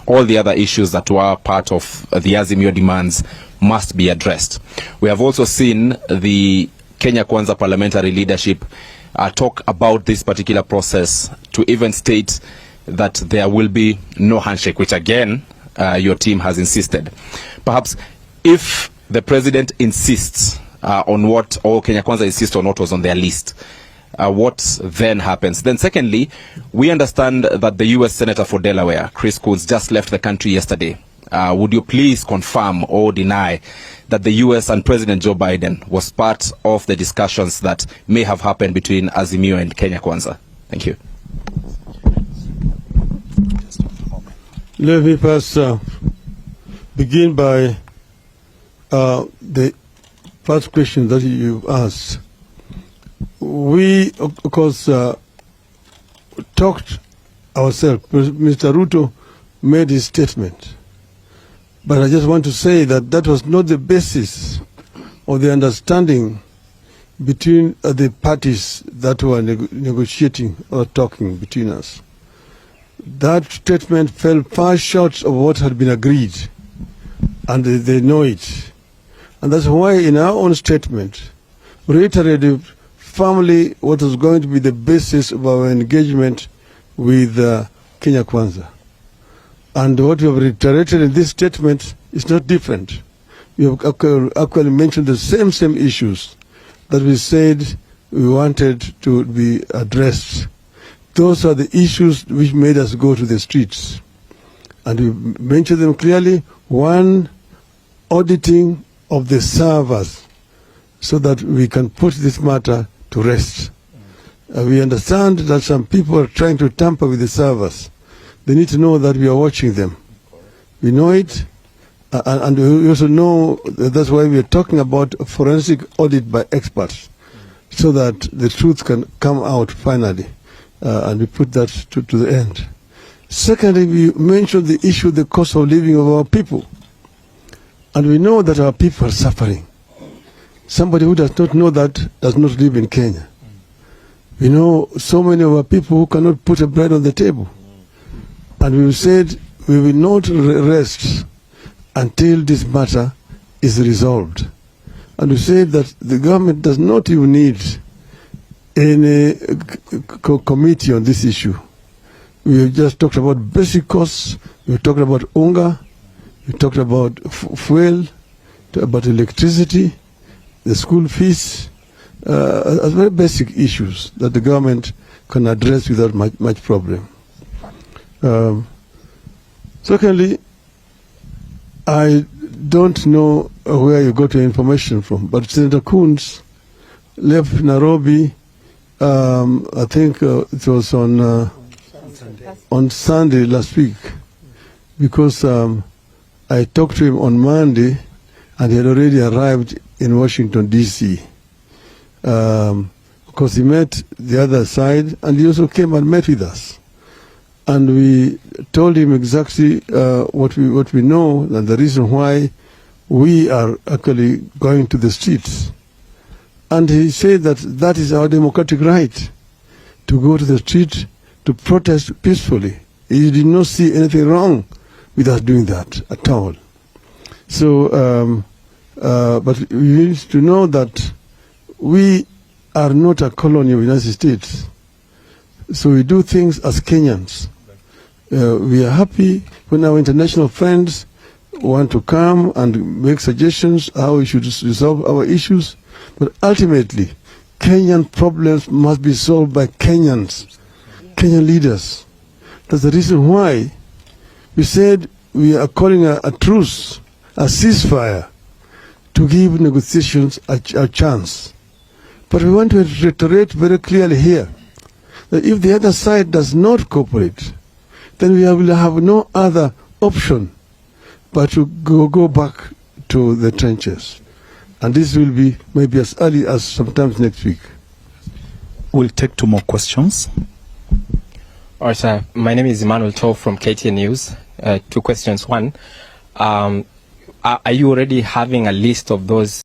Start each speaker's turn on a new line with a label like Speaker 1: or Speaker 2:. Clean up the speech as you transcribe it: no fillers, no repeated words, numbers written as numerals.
Speaker 1: all the other issues that were part of the azimio demands must be addressed. We have also seen the Kenya Kwanza parliamentary leadership talk about this particular process, to even state that there will be no handshake, which again your team has insisted. Perhaps if the president insists on what, or Kenya Kwanza insists on what was on their list, what then happens? Then secondly, we understand that the US Senator for Delaware, Chris Coons, just left the country yesterday. Would you please confirm or deny that the US and President Joe Biden was part of the discussions that may have happened between Azimio and Kenya Kwanza? Thank you.
Speaker 2: Let me first begin by the first question that you asked. We, of course, talked ourselves. Mr. Ruto made his statement. But I just want to say that that was not the basis of the understanding between the parties that were negotiating or talking between us. That statement fell far short of what had been agreed, and they know it. And that's why in our own statement, we reiterated firmly what was going to be the basis of our engagement with Kenya Kwanza. And what we have reiterated in this statement is not different. We have actually mentioned the same issues that we said we wanted to be addressed. Those are the issues which made us go to the streets. And we mentioned them clearly. One, auditing of the servers so that we can put this matter to rest. We understand that some people are trying to tamper with the servers. They need to know that we are watching them. We know it, and we also know that's why we are talking about a forensic audit by experts, so that the truth can come out finally, and we put that to the end. Secondly, we mentioned the issue of the cost of living of our people. And we know that our people are suffering. Somebody who does not know that does not live in Kenya. We know so many of our people who cannot put a bread on the table. And we said we will not rest until this matter is resolved. And we said that the government does not even need any committee on this issue. We have just talked about basic costs. We talked about unga. We talked about fuel, about electricity, the school fees, as very basic issues that the government can address without much problem. Secondly, I don't know where you got your information from, but Senator Coons left Nairobi, I think it was on Sunday last week, because I talked to him on Monday, and he had already arrived in Washington, D.C. Because he met the other side, and he also came and met with us. And we told him exactly what we know, and the reason why we are actually going to the streets. And he said that that is our democratic right, to go to the street, to protest peacefully. He did not see anything wrong with us doing that at all. So, but we need to know that we are not a colony of the United States. So we do things as Kenyans. We are happy when our international friends want to come and make suggestions how we should resolve our issues. But ultimately, Kenyan problems must be solved by Kenyans, Kenyan leaders. That's the reason why we said we are calling a truce, a ceasefire, to give negotiations a chance. But we want to reiterate very clearly here that if the other side does not cooperate, then we will have no other option but to go back to the trenches. And this will be maybe as early as sometimes next week.
Speaker 3: We'll take 2 more questions.
Speaker 4: All right, sir. My name is Emmanuel Cho from KTN News. 2 questions. One, are you already having a list of those